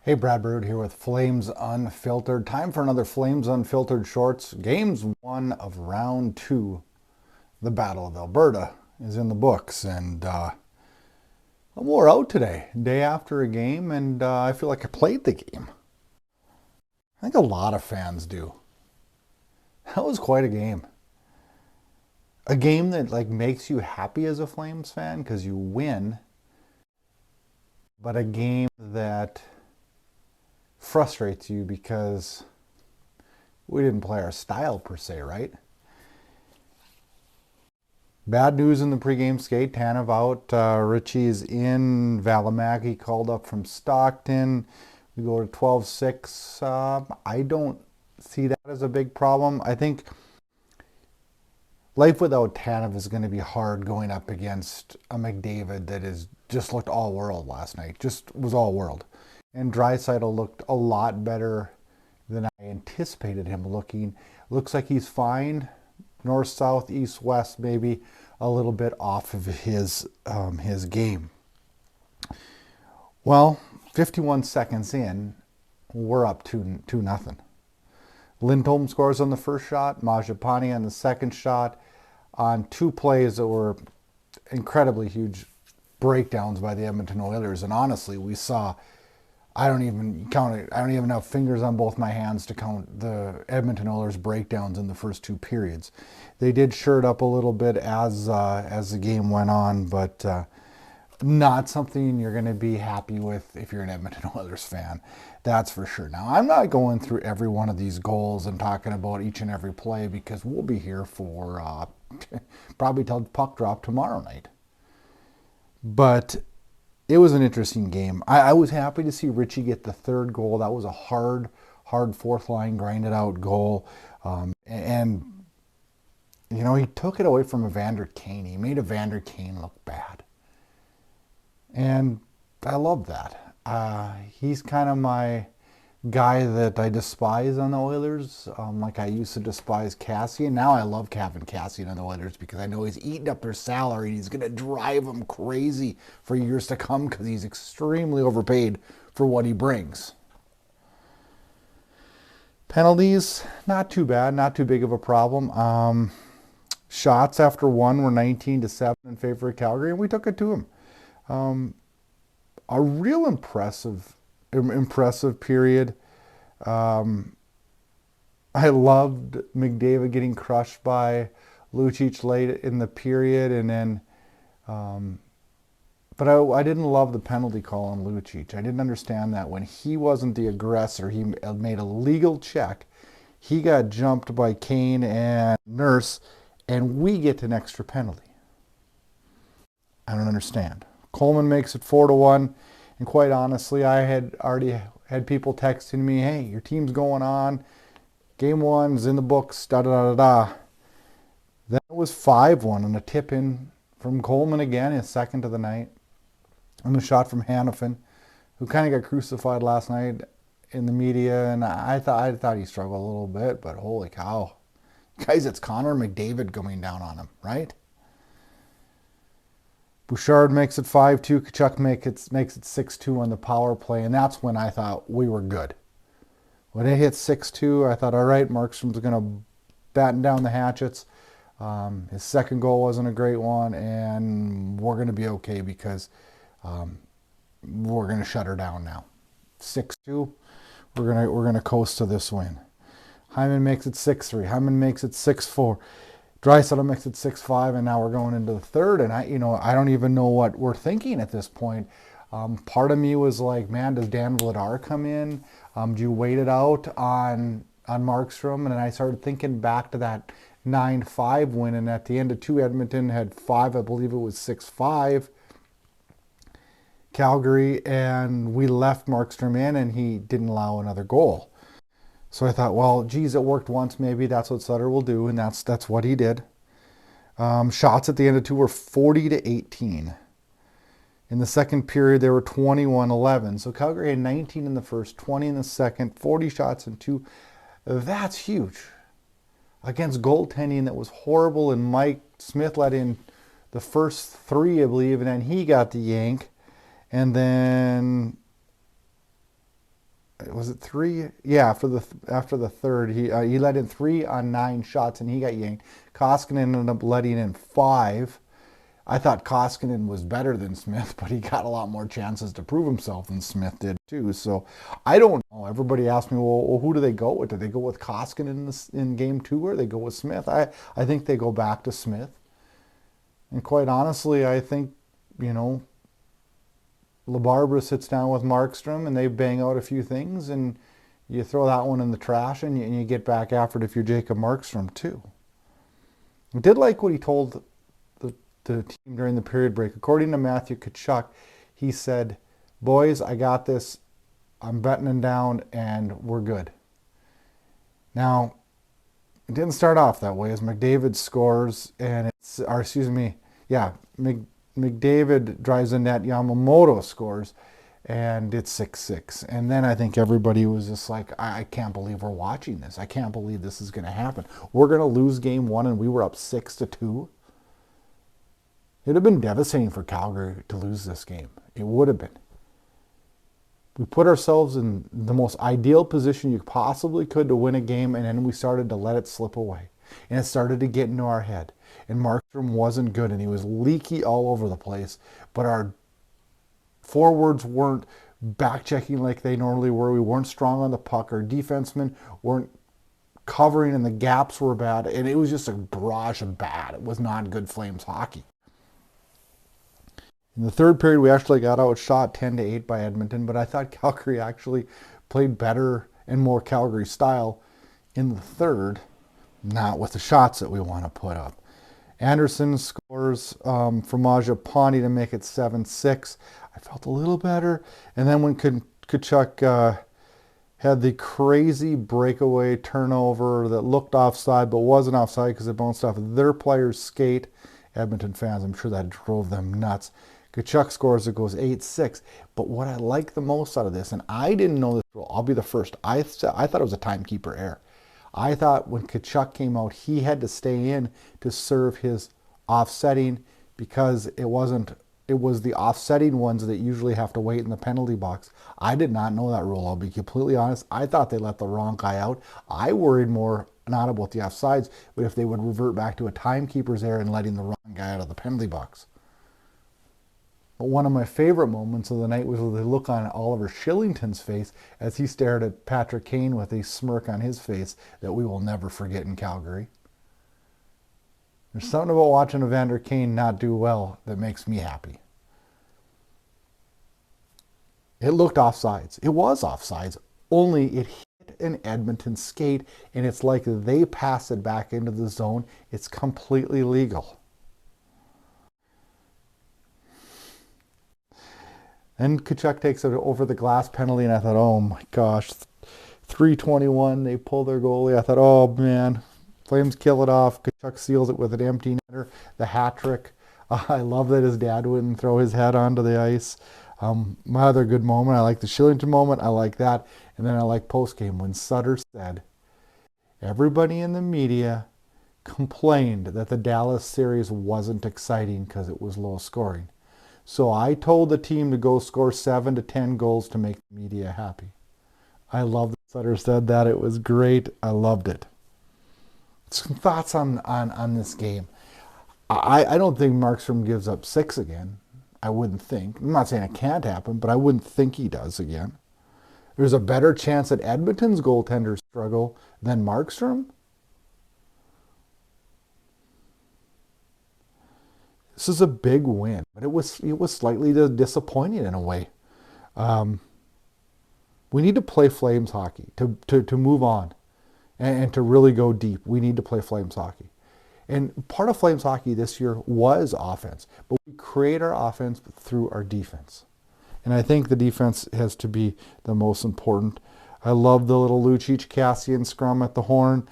Hey, Brad Burud here with Flames Unfiltered. Time for another Flames Unfiltered Shorts. Games 1 of round 2. The Battle of Alberta is in the books, and I'm wore out today, day after a game, and I feel like I played the game. I think a lot of fans do. That was quite a game. A game that makes you happy as a Flames fan because you win, but a game that frustrates you because we didn't play our style per se, right? Bad news in the pregame skate. Tanev out. Ritchie's in. Valimaki called up from Stockton. We go to 12-6. I don't see that as a big problem. I think life without Tanev is going to be hard going up against a McDavid that is just looked all world last night. Just was all world. And Draisaitl looked a lot better than I anticipated him looking. Looks like he's fine. North, south, east, west, maybe a little bit off of his game. Well, 51 seconds in, we're up 2-0. Lindholm scores on the first shot. Majapani on the second shot on two plays that were incredibly huge breakdowns by the Edmonton Oilers. And honestly, we saw, I don't even count it. I don't even have fingers on both my hands to count the Edmonton Oilers breakdowns in the first two periods. They did shirt up a little bit as the game went on, but not something you're going to be happy with if you're an Edmonton Oilers fan. That's for sure. Now, I'm not going through every one of these goals and talking about each and every play because we'll be here for probably till puck drop tomorrow night. But it was an interesting game. I was happy to see Ritchie get the third goal. That was a hard fourth line, grinded out goal. And, you know, he took it away from Evander Kane. He made Evander Kane look bad. And I love that. He's kind of my guy that I despise on the Oilers. Like I used to despise Cassian. Now I love Kevin Cassian on the Oilers because I know he's eating up their salary and he's going to drive them crazy for years to come because he's extremely overpaid for what he brings. Penalties, not too bad, not too big of a problem. Shots after one were 19-7 in favor of Calgary, and we took it to him. A real impressive period. I loved McDavid getting crushed by Lucic late in the period, and then, but I didn't love the penalty call on Lucic. I didn't understand that when he wasn't the aggressor, he made a legal check. He got jumped by Kane and Nurse, and we get an extra penalty. I don't understand. Coleman makes it 4-1. And quite honestly, I had already had people texting me, hey, your team's going on. Game 1's in the books, da-da-da-da-da. Then it was 5-1 and a tip-in from Coleman again, his second of the night. And a shot from Hanifin, who kind of got crucified last night in the media. And I thought he struggled a little bit, but holy cow. Guys, it's Connor McDavid going down on him, right? Bouchard makes it 5-2. Tkachuk makes it 6-2 on the power play, and that's when I thought we were good. When it hit 6-2, I thought, all right, Markstrom's going to batten down the hatchets. His second goal wasn't a great one, and we're going to be okay because we're going to shut her down now. 6-2, we're going to coast to this win. Hyman makes it 6-3. Hyman makes it 6-4. Draisaitl makes it 6-5, and now we're going into the third, and I don't even know what we're thinking at this point. Part of me was like, man, does Dan Vladar come in? Do you wait it out on Markstrom? And then I started thinking back to that 9-5 win, and at the end of 2, Edmonton had 5, I believe it was 6-5. Calgary, and we left Markstrom in, and he didn't allow another goal. So I thought, well, geez, it worked once. Maybe that's what Sutter will do, and that's what he did. Shots at the end of two were 40-18. In the second period, they were 21-11. So Calgary had 19 in the first, 20 in the second, 40 shots in two. That's huge. Against goaltending that was horrible, and Mike Smith let in the first three, I believe, and then he got the yank. And then, was it three? Yeah, after the third, he let in 3 on 9 shots, and he got yanked. Koskinen ended up letting in 5. I thought Koskinen was better than Smith, but he got a lot more chances to prove himself than Smith did too. So I don't know. Everybody asked me, well, who do they go with? Do they go with Koskinen in game 2, or they go with Smith? I think they go back to Smith. And quite honestly, I think, LaBarbera sits down with Markstrom and they bang out a few things, and you throw that one in the trash, and you get back after it if you're Jacob Markstrom too. I did like what he told the team during the period break. According to Matthew Tkachuk, he said, boys, I got this. I'm betting them down, and we're good. Now, it didn't start off that way, as McDavid scores, and McDavid drives in net, Yamamoto scores, and it's 6-6. And then I think everybody was just like, I can't believe we're watching this. I can't believe this is going to happen. We're going to lose game 1, and we were up 6-2. It would have been devastating for Calgary to lose this game. It would have been. We put ourselves in the most ideal position you possibly could to win a game, and then we started to let it slip away. And it started to get into our head. And Markstrom wasn't good, and he was leaky all over the place. But our forwards weren't back-checking like they normally were. We weren't strong on the puck. Our defensemen weren't covering, and the gaps were bad. And it was just a barrage of bad. It was not good Flames hockey. In the third period, we actually got outshot 10-8 by Edmonton, but I thought Calgary actually played better and more Calgary style in the third, not with the shots that we want to put up. Anderson scores from Majapani to make it 7-6. I felt a little better. And then when Tkachuk had the crazy breakaway turnover that looked offside but wasn't offside because it bounced off their player's skate, Edmonton fans, I'm sure that drove them nuts. Tkachuk scores, it goes 8-6. But what I like the most out of this, and I didn't know this rule, I'll be the first. I thought it was a timekeeper error. I thought when Tkachuk came out, he had to stay in to serve his offsetting, because it was the offsetting ones that usually have to wait in the penalty box. I did not know that rule, I'll be completely honest. I thought they let the wrong guy out. I worried more not about the offsides, but if they would revert back to a timekeeper's error and letting the wrong guy out of the penalty box. But one of my favorite moments of the night was the look on Oliver Shillington's face as he stared at Patrick Kane with a smirk on his face that we will never forget in Calgary. There's something about watching Evander Kane not do well that makes me happy. It looked offsides. It was offsides, only it hit an Edmonton skate, and it's like they pass it back into the zone. It's completely legal. And Tkachuk takes it over the glass penalty, and I thought, oh my gosh, 3:21, they pull their goalie. I thought, oh man, Flames kill it off. Tkachuk seals it with an empty netter, the hat trick. I love that his dad wouldn't throw his head onto the ice. My other good moment, I like the Shillington moment, I like that. And then I like post-game when Sutter said, everybody in the media complained that the Dallas series wasn't exciting because it was low scoring. So I told the team to go score 7 to 10 goals to make the media happy. I love that Sutter said that. It was great. I loved it. Some thoughts on this game. I don't think Markstrom gives up 6 again. I wouldn't think. I'm not saying it can't happen, but I wouldn't think he does again. There's a better chance that Edmonton's goaltenders struggle than Markstrom. This is a big win, but it was slightly disappointing in a way. We need to play Flames hockey to move on and to really go deep. We need to play Flames hockey. And part of Flames hockey this year was offense, but we create our offense through our defense. And I think the defense has to be the most important. I love the little Lucic-Cassian scrum at the horn.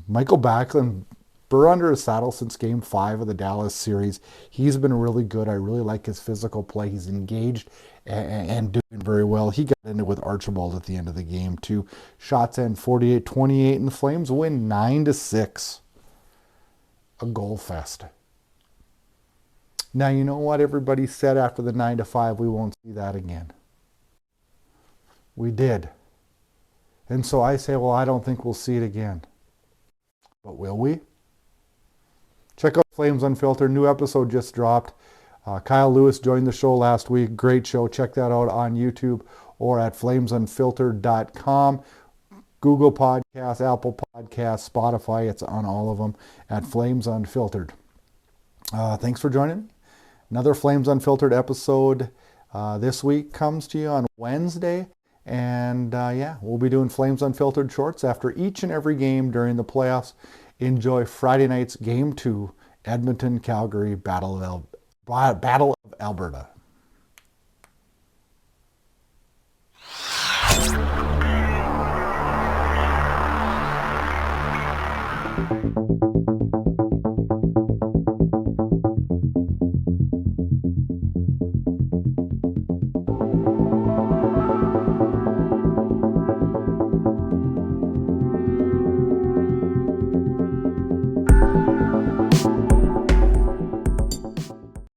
Michael Backlund, Burr under his saddle since Game 5 of the Dallas series. He's been really good. I really like his physical play. He's engaged and doing very well. He got into it with Archibald at the end of the game, too. Shots end 48-28, and the Flames win 9-6. A goal fest. Now, you know what everybody said after the 9-5? We won't see that again. We did. And so I say, well, I don't think we'll see it again. But will we? Check out Flames Unfiltered. New episode just dropped. Kyle Lewis joined the show last week. Great show. Check that out on YouTube or at flamesunfiltered.com. Google Podcasts, Apple Podcasts, Spotify. It's on all of them at Flames Unfiltered. Thanks for joining me. Another Flames Unfiltered episode this week comes to you on Wednesday. And we'll be doing Flames Unfiltered shorts after each and every game during the playoffs. Enjoy Friday night's Game 2, Edmonton, Calgary, Battle of Alberta.